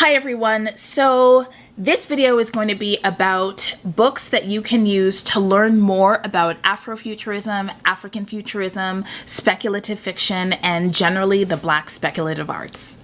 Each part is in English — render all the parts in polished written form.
Hi everyone. So this video is going to be about books that you can use to learn more about Afrofuturism, African futurism, speculative fiction, and generally the Black speculative arts.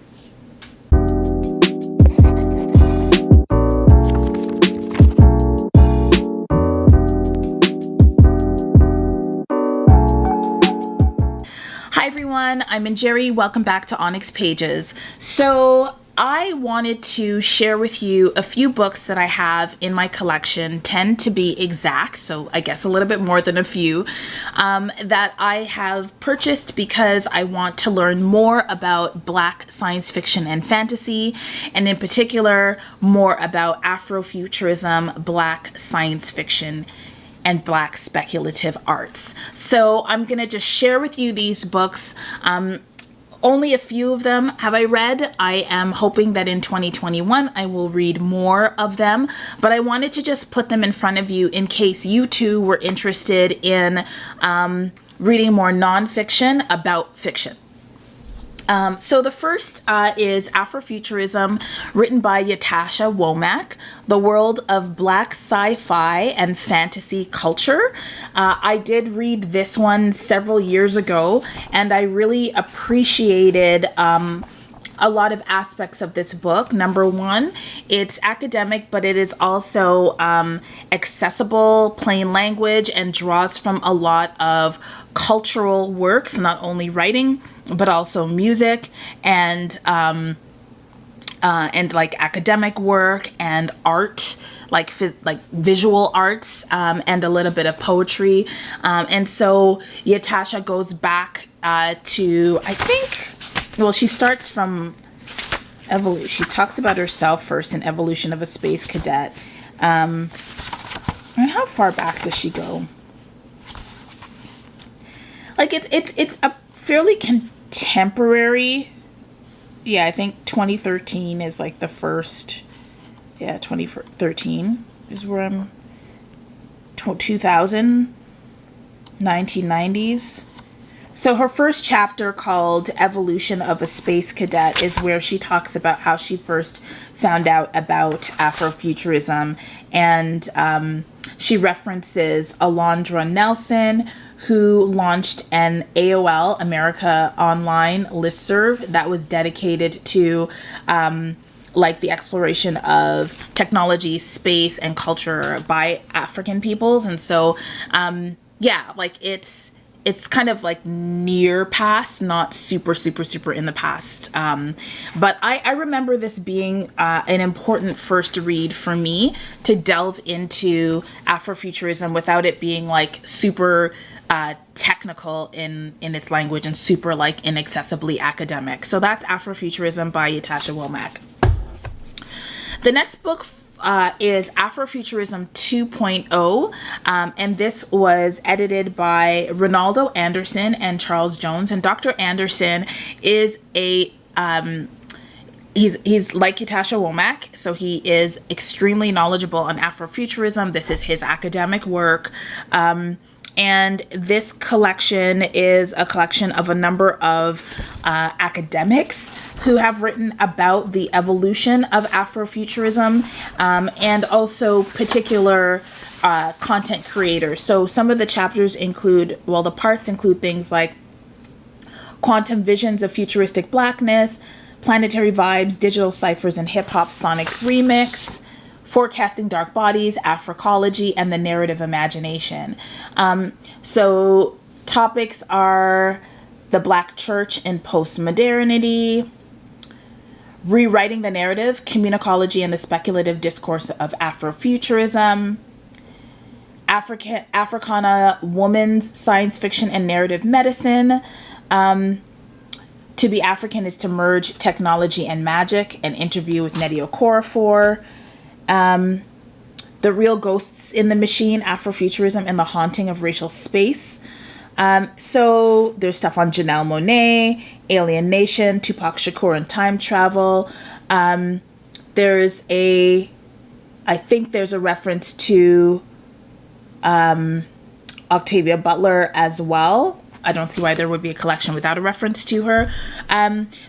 Hi everyone, I'm Njeri. Welcome back to ONYX Pages. So I wanted to share with you a few books that I have in my collection, 10 to be exact, so I guess a little bit more than a few, that I have purchased because I want to learn more about Black science fiction and fantasy, and in particular, more about Afrofuturism, Black science fiction, and Black speculative arts. So I'm gonna just share with you these books. Only a few of them have I read. I am hoping that in 2021 I will read more of them, but I wanted to just put them in front of you in case you too were interested in reading more nonfiction about fiction. So the first is Afrofuturism, written by Ytasha Womack, The World of Black Sci-Fi and Fantasy Culture. I did read this one several years ago, and I really appreciated a lot of aspects of this book. Number one, it's academic, but it is also accessible, plain language, and draws from a lot of cultural works, not only writing, but also music and like academic work and art, like visual arts, and a little bit of poetry. And so Ytasha goes back to, I think, well, she starts from evolution. She talks about herself first in Evolution of a Space Cadet. And how far back does she go? Like it's a fairly contemporary. Yeah, I think 2013 is like the first. Yeah, 2013 is where I'm. 2000, 1990s. So her first chapter, called Evolution of a Space Cadet, is where she talks about how she first found out about Afrofuturism, and she references Alondra Nelson, who launched an AOL, America Online listserv that was dedicated to like the exploration of technology, space, and culture by African peoples. And so yeah, like it's kind of like near past, not super in the past. But I remember this being an important first read for me to delve into Afrofuturism without it being like super technical in its language and super like inaccessibly academic. So that's Afrofuturism by Ytasha Womack. The next book is Afrofuturism 2.0, and this was edited by Ronaldo Anderson and Charles Jones. And Dr. Anderson is a he's like Ytasha Womack, so he is extremely knowledgeable on Afrofuturism. This is his academic work. And this collection is a collection of a number of academics who have written about the evolution of Afrofuturism, and also particular content creators. So some of the chapters include, well, the parts include things like quantum visions of futuristic blackness, planetary vibes, digital ciphers and hip-hop sonic remix, forecasting dark bodies, Africology, and the narrative imagination. So topics are the Black church in postmodernity, rewriting the narrative, communicology and the speculative discourse of Afrofuturism, Africana woman's science fiction and narrative medicine. To be African is to merge technology and magic, an interview with Nnedi Okorafor. The Real Ghosts in the Machine, Afrofuturism and the Haunting of Racial Space. So there's stuff on Janelle Monáe, Alien Nation, Tupac Shakur and time travel. There's I think there's a reference to Octavia Butler as well. I don't see why there would be a collection without a reference to her.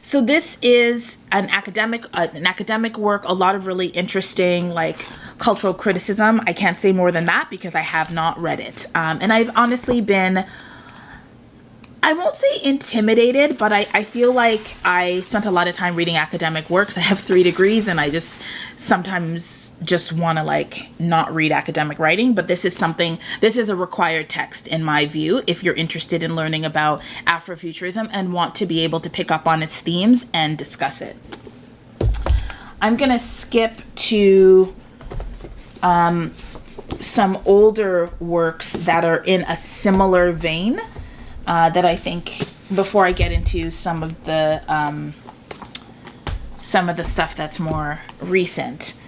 So this is an academic work, a lot of really interesting, like, cultural criticism. I can't say more than that because I have not read it. And I've honestly been, I won't say intimidated, but I feel like I spent a lot of time reading academic works. I have 3 degrees and I just sometimes just want to, like, not read academic writing. But this is a required text in my view if you're interested in learning about Afrofuturism and want to be able to pick up on its themes and discuss it. I'm going to skip to some older works that are in a similar vein. That I think, before I get into some of the stuff that's more recent.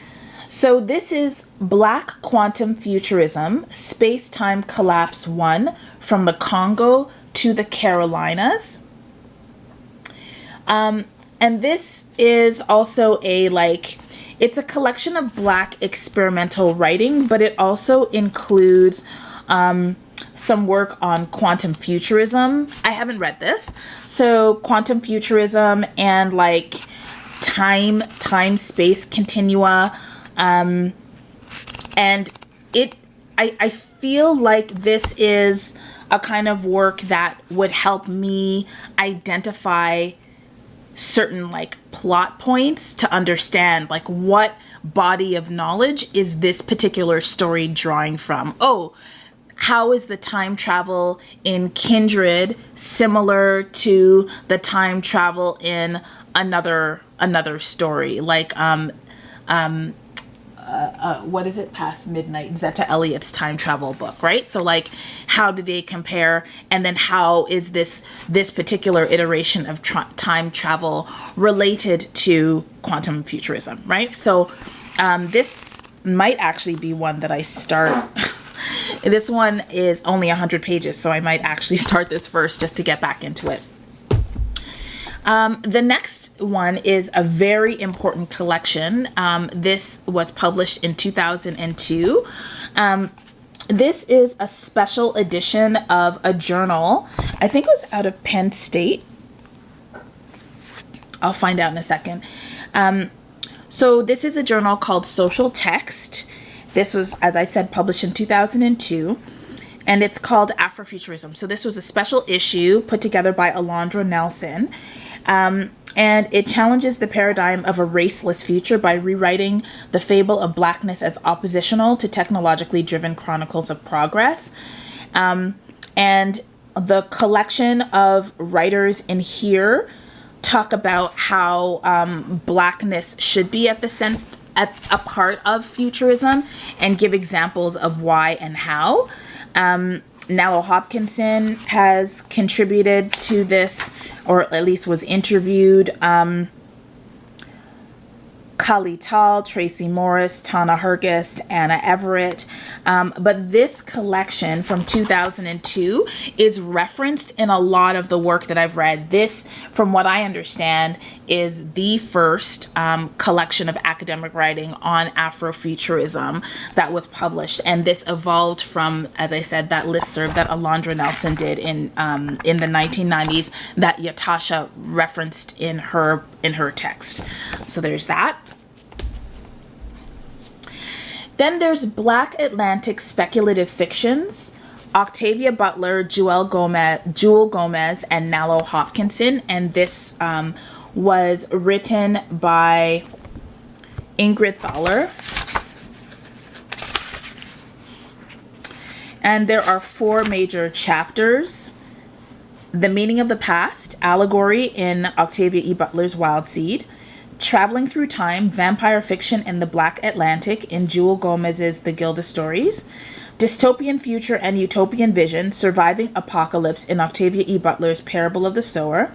So this is Black Quantum Futurism, Space-Time Collapse 1, From the Congo to the Carolinas. And this is also it's a collection of Black experimental writing, but it also includes some work on quantum futurism. I haven't read this. So quantum futurism and, like, time space continua. And I feel like this is a kind of work that would help me identify certain, like, plot points to understand, like, what body of knowledge is this particular story drawing from. Oh, how is the time travel in Kindred similar to the time travel in another story? Like, what is it? Past Midnight, Zeta Elliott's time travel book, right? So, like, how do they compare? And then how is this particular iteration of time travel related to quantum futurism, right? So, this might actually be one that I start. This one is only 100 pages, so I might actually start this first just to get back into it. The next one is a very important collection. This was published in 2002. This is a special edition of a journal. I think it was out of Penn State. I'll find out in a second. So this is a journal called Social Text. This was, as I said, published in 2002, and it's called Afrofuturism. So this was a special issue put together by Alondra Nelson, and it challenges the paradigm of a raceless future by rewriting the fable of Blackness as oppositional to technologically driven chronicles of progress. And the collection of writers in here talk about how Blackness should be at a part of futurism and give examples of why and how. Nalo Hopkinson has contributed to this, or at least was interviewed. Kali Tal, Tracy Morris, Tana Hergest, Anna Everett. But this collection from 2002 is referenced in a lot of the work that I've read. This, from what I understand, is the first collection of academic writing on Afrofuturism that was published. And this evolved from, as I said, that listserv that Alondra Nelson did in the 1990s that Yatasha referenced in her text. So there's that. Then there's Black Atlantic Speculative Fictions, Octavia Butler, Jewel Gomez, and Nalo Hopkinson. And this was written by Ingrid Thaler. And there are 4 major chapters. The Meaning of the Past, Allegory in Octavia E. Butler's Wild Seed. Traveling Through Time, Vampire Fiction in the Black Atlantic in Jewel Gomez's The Gilda Stories. Dystopian Future and Utopian Vision, Surviving Apocalypse in Octavia E. Butler's Parable of the Sower.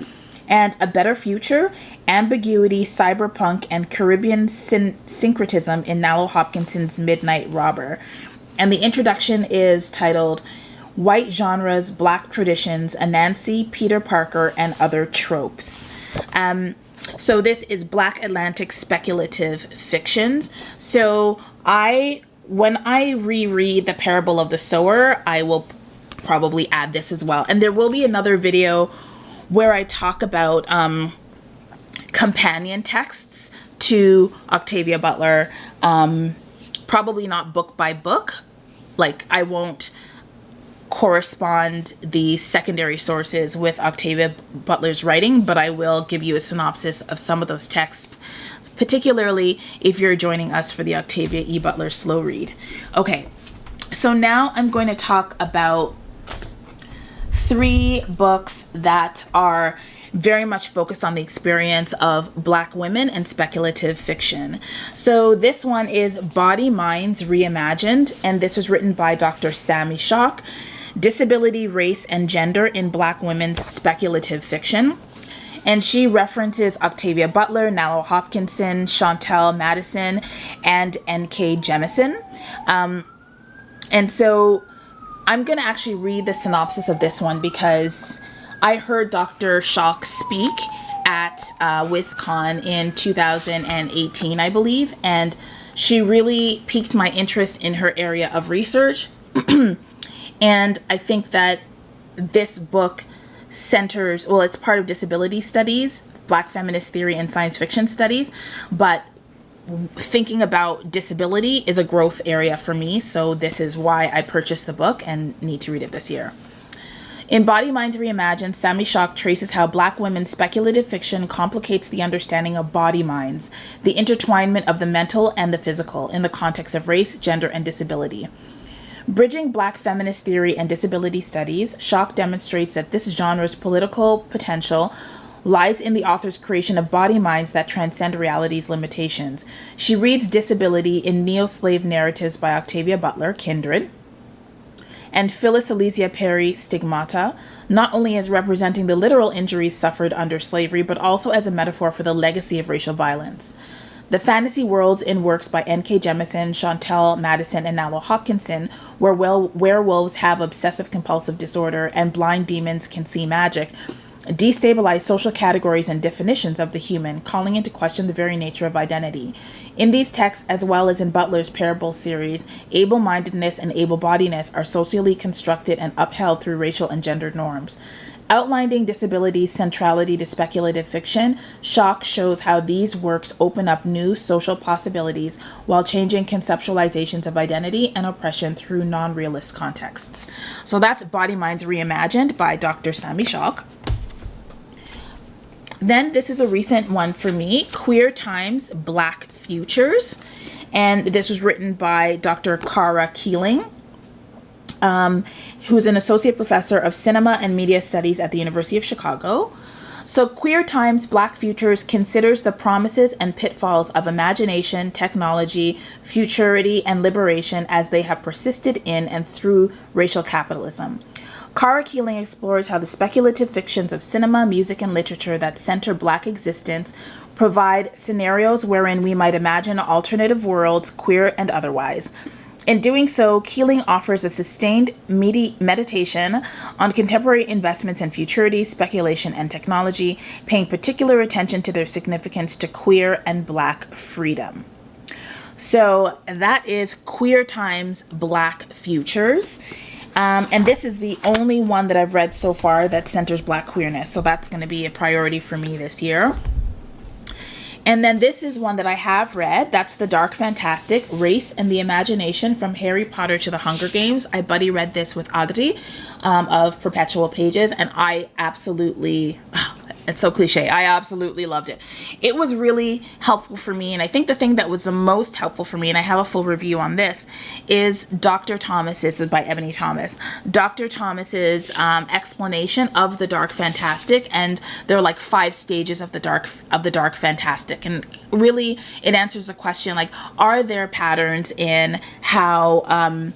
And A Better Future, Ambiguity, Cyberpunk, and Caribbean Syncretism in Nalo Hopkinson's Midnight Robber. And the introduction is titled White Genres, Black Traditions, Anansi, Peter Parker, and Other Tropes. So this is Black Atlantic Speculative Fictions. So when I reread The Parable of the Sower, I will probably add this as well. And there will be another video where I talk about companion texts to Octavia Butler, probably not book by book. Like, I won't correspond the secondary sources with Octavia Butler's writing, but I will give you a synopsis of some of those texts, particularly if you're joining us for the Octavia E. Butler slow read. Okay, so now I'm going to talk about 3 books that are very much focused on the experience of Black women and speculative fiction. So this one is Body Minds Reimagined, and this was written by Dr. Sami Schock, Disability, Race, and Gender in Black Women's Speculative Fiction. And she references Octavia Butler, Nalo Hopkinson, Chantel Madison, and N.K. Jemisin. And so I'm going to actually read the synopsis of this one because I heard Dr. Schock speak at WisCon in 2018, I believe, and she really piqued my interest in her area of research. And I think that this book centers, well, it's part of disability studies, Black feminist theory, and science fiction studies, but thinking about disability is a growth area for me, so this is why I purchased the book and need to read it this year. In Body Minds Reimagined, Sami Schock traces how Black women's speculative fiction complicates the understanding of body minds, the intertwinement of the mental and the physical in the context of race, gender, and disability. Bridging Black feminist theory and disability studies, Schock demonstrates that this genre's political potential lies in the author's creation of body minds that transcend reality's limitations. She reads disability in neo-slave narratives by Octavia Butler, Kindred, and Phyllis Elysia Perry, Stigmata, not only as representing the literal injuries suffered under slavery, but also as a metaphor for the legacy of racial violence. The fantasy worlds in works by N.K. Jemisin, Chantel Madison, and Nalo Hopkinson, where werewolves have obsessive-compulsive disorder and blind demons can see magic, destabilize social categories and definitions of the human, calling into question the very nature of identity. In these texts, as well as in Butler's Parable series, able-mindedness and able-bodiedness are socially constructed and upheld through racial and gendered norms. Outlining disability's centrality to speculative fiction, Schock shows how these works open up new social possibilities while changing conceptualizations of identity and oppression through non-realist contexts. So that's Body Minds Reimagined by Dr. Sami Schock. Then this is a recent one for me, Queer Times, Black Futures. And this was written by Dr. Cara Keeling, who's an associate professor of cinema and media studies at the University of Chicago. So Queer Times, Black Futures considers the promises and pitfalls of imagination, technology, futurity, and liberation as they have persisted in and through racial capitalism. Cara Keeling explores how the speculative fictions of cinema, music, and literature that center Black existence provide scenarios wherein we might imagine alternative worlds, queer and otherwise. In doing so, Keeling offers a sustained meditation on contemporary investments in futurity, speculation, and technology, paying particular attention to their significance to queer and Black freedom. So that is Queer Times, Black Futures. And this is the only one that I've read so far that centers Black queerness. So that's going to be a priority for me this year. And then this is one that I have read. That's The Dark Fantastic, Race and the Imagination from Harry Potter to the Hunger Games. I buddy read this with Adri of Perpetual Pages, and I absolutely, it's so cliche, I absolutely loved it. It was really helpful for me, and I think the thing that was the most helpful for me, and I have a full review on this, is Dr. Thomas's, by Ebony Thomas, Dr. Thomas's explanation of the Dark Fantastic, and there are like 5 stages of the Dark Fantastic, and really it answers the question, like, are there patterns in how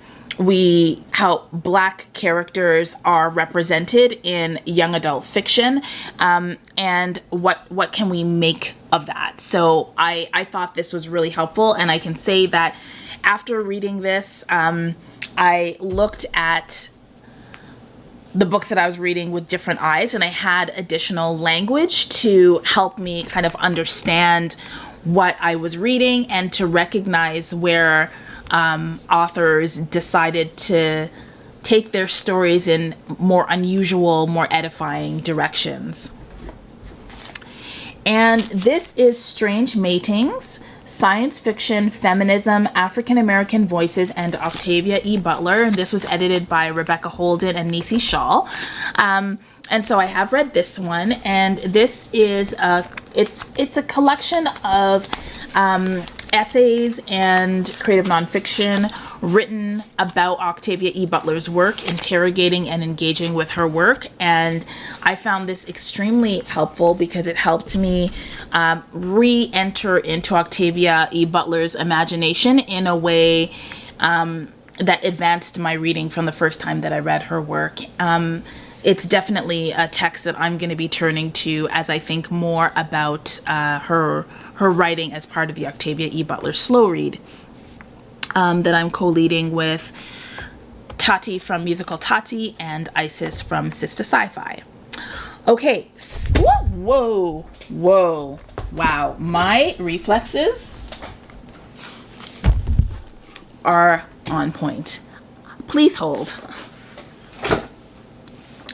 Black characters are represented in young adult fiction, and what can we make of that? So I thought this was really helpful, and I can say that after reading this, I looked at the books that I was reading with different eyes, and I had additional language to help me kind of understand what I was reading and to recognize where authors decided to take their stories in more unusual, more edifying directions. And this is Strange Matings, Science Fiction, Feminism, African American Voices, and Octavia E. Butler. And this was edited by Rebecca Holden and Nisi Shaw. And so I have read this one, and this is it's a collection of essays and creative nonfiction written about Octavia E. Butler's work, interrogating and engaging with her work. And I found this extremely helpful because it helped me re-enter into Octavia E. Butler's imagination in a way that advanced my reading from the first time that I read her work. It's definitely a text that I'm going to be turning to as I think more about her writing as part of the Octavia E. Butler slow read that I'm co-leading with Tati from Musical Tati and Isis from SistahSciFi. Okay, whoa, wow, my reflexes are on point. Please hold.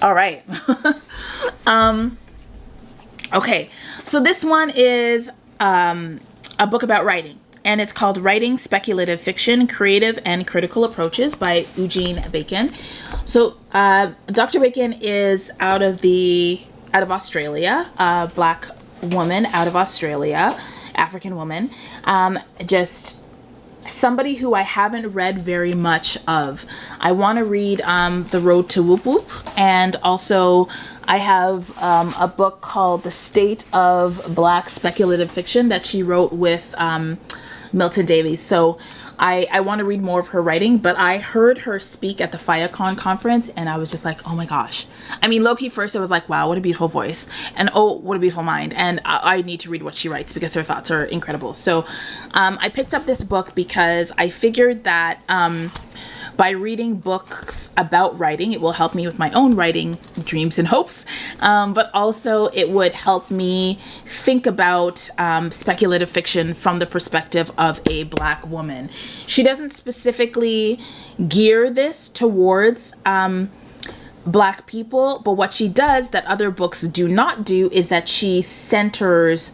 All right. Okay, so this one is a book about writing, and it's called Writing Speculative Fiction, Creative and Critical Approaches by Eugene Bacon. So Dr. Bacon is out of Australia, a Black woman out of Australia, African woman, just somebody who I haven't read very much of. I want to read The Road to Whoop Whoop, and also I have a book called The State of Black Speculative Fiction that she wrote with Milton Davies. So I want to read more of her writing, but I heard her speak at the FIACon conference and I was just like, oh my gosh. I mean, low-key first it was like, wow, what a beautiful voice, and oh, what a beautiful mind, and I need to read what she writes because her thoughts are incredible. So I picked up this book because I figured that by reading books about writing, it will help me with my own writing dreams and hopes, but also it would help me think about speculative fiction from the perspective of a Black woman. She doesn't specifically gear this towards Black people, but what she does that other books do not do is that she centers,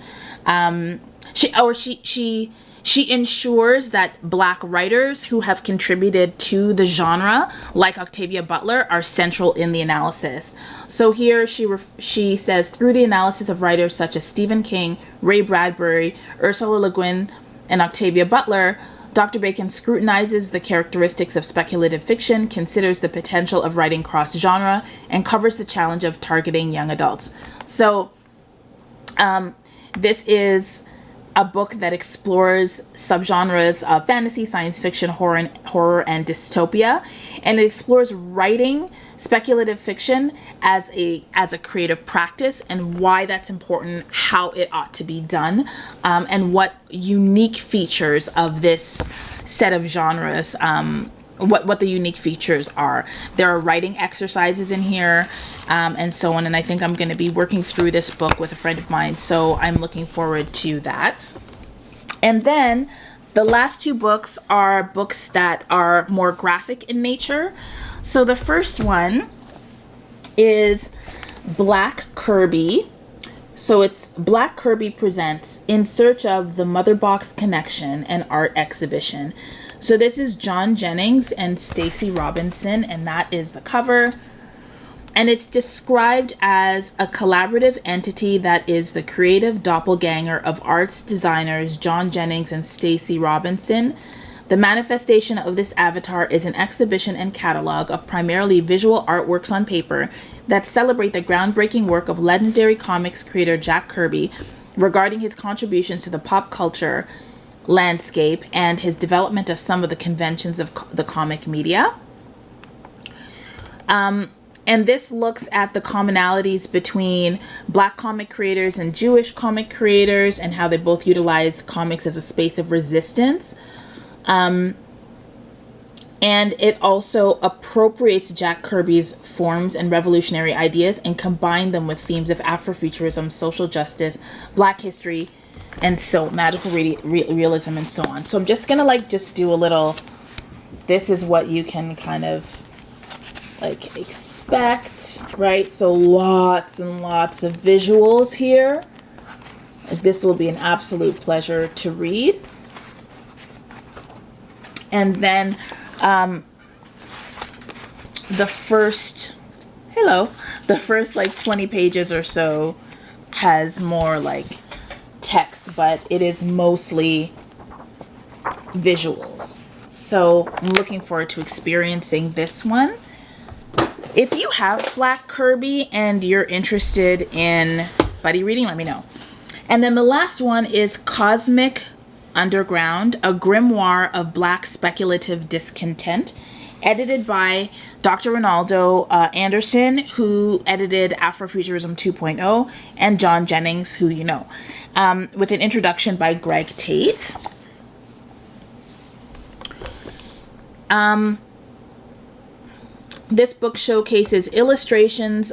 she ensures that Black writers who have contributed to the genre, like Octavia Butler, are central in the analysis. So here she says, through the analysis of writers such as Stephen King, Ray Bradbury, Ursula Le Guin, and Octavia Butler, Dr. Bacon scrutinizes the characteristics of speculative fiction, considers the potential of writing cross-genre, and covers the challenge of targeting young adults. So this is a book that explores subgenres of fantasy, science fiction, horror, and dystopia, and it explores writing speculative fiction as a creative practice and why that's important, how it ought to be done, and what unique features of this set of genres, what the unique features are. There are writing exercises in here, and so on, and I think I'm going to be working through this book with a friend of mine, so I'm looking forward to that. And then the last two books are books that are more graphic in nature. So the first one is Black Kirby. So it's Black Kirby presents In Search of the Mother Box Connection, an art exhibition. So this is John Jennings and Stacy Robinson, and that is the cover. And it's described as a collaborative entity that is the creative doppelganger of arts designers John Jennings and Stacy Robinson. The manifestation of this avatar is an exhibition and catalog of primarily visual artworks on paper that celebrate the groundbreaking work of legendary comics creator Jack Kirby regarding his contributions to the pop culture landscape and his development of some of the conventions of the comic media. And this looks at the commonalities between Black comic creators and Jewish comic creators and how they both utilize comics as a space of resistance. And it also appropriates Jack Kirby's forms and revolutionary ideas and combine them with themes of Afrofuturism, social justice, Black history, and so magical realism and so on. So I'm just gonna just do a little, this is what you can kind of like expect, right? So lots and lots of visuals here. Like, this will be an absolute pleasure to read. And then the first like 20 pages or so has more like text, but it is mostly visuals. So I'm looking forward to experiencing this one. If you have Black Kirby and you're interested in buddy reading, let me know. And then the last one is Cosmic Underground, a grimoire of Black speculative discontent, edited by Dr. Ronaldo Anderson, who edited Afrofuturism 2.0, and John Jennings, who you know, with an introduction by Greg Tate. This book showcases illustrations,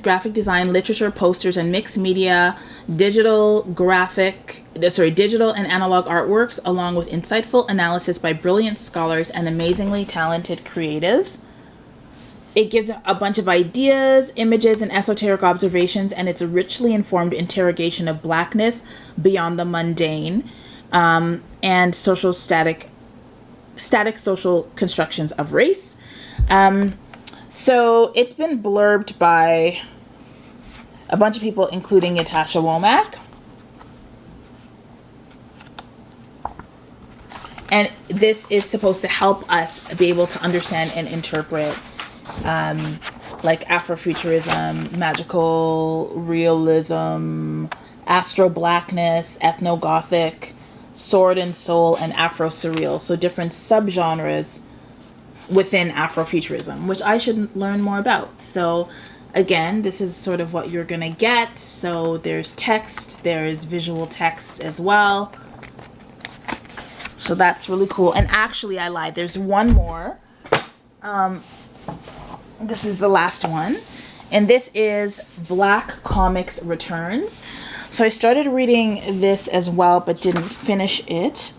graphic design, literature, posters, and mixed media, digital and analog artworks, along with insightful analysis by brilliant scholars and amazingly talented creatives. It gives a bunch of ideas, images, and esoteric observations, and it's a richly informed interrogation of Blackness beyond the mundane, and static social constructions of race. So it's been blurbed by a bunch of people, including Natasha Womack. And this is supposed to help us be able to understand and interpret like Afrofuturism, magical realism, astro-blackness, ethno-gothic, sword and soul, and Afro-surreal. So different subgenres within Afrofuturism, which I should learn more about. So again, this is sort of what you're gonna get. So there's text, there's visual text as well. So that's really cool. And actually, I lied, there's one more. This is the last one. And this is Black Comics Returns. So I started reading this as well, but didn't finish it.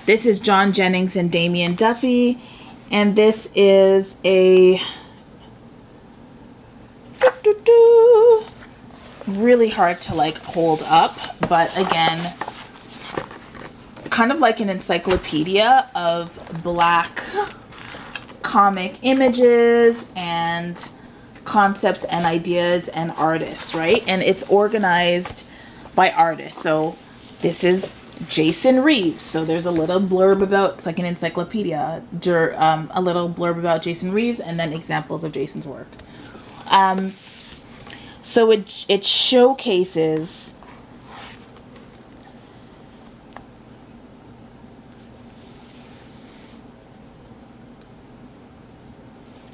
This is John Jennings and Damien Duffy, and this is a really hard to like hold up, but again, kind of like an encyclopedia of Black comic images and concepts and ideas and artists, right? And it's organized by artists. So this is Jason Reeves. So there's a little blurb about, it's like an encyclopedia, a little blurb about Jason Reeves, and then examples of Jason's work. So it showcases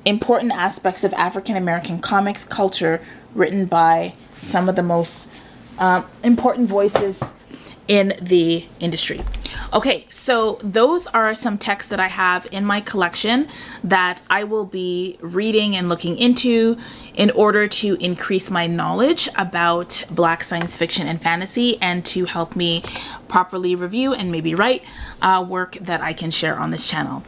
important aspects of African American comics culture written by some of the most important voices in the industry. Okay, so those are some texts that I have in my collection that I will be reading and looking into in order to increase my knowledge about Black science fiction and fantasy, and to help me properly review and maybe write work that I can share on this channel.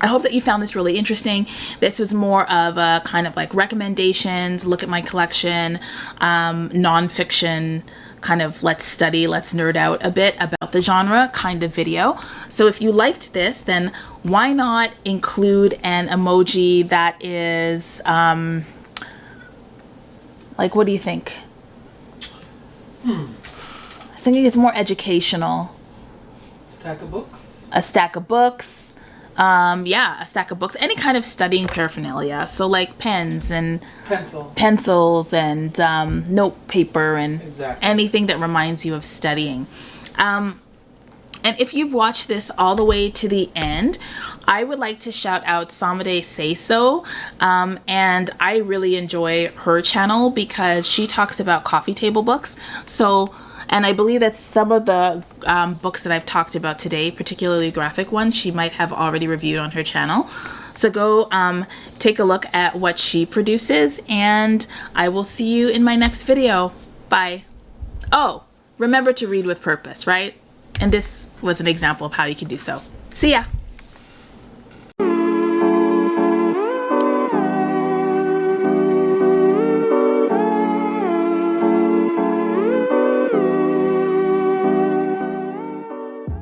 I hope that you found this really interesting. This was more of a kind of like recommendations, look at my collection, nonfiction, kind of let's study, let's nerd out a bit about the genre kind of video. So if you liked this, then why not include an emoji that is, like, what do you think? I was thinking it's more educational. Stack of books? A stack of books. Yeah, a stack of books, any kind of studying paraphernalia. So like pens and pencils and note paper and anything that reminds you of studying. And if you've watched this all the way to the end, I would like to shout out Samade Say So. And I really enjoy her channel because she talks about coffee table books. So, and I believe that some of the books that I've talked about today, particularly graphic ones, she might have already reviewed on her channel. So go take a look at what she produces, and I will see you in my next video. Bye. Oh, remember to read with purpose, right? And this was an example of how you can do so. See ya.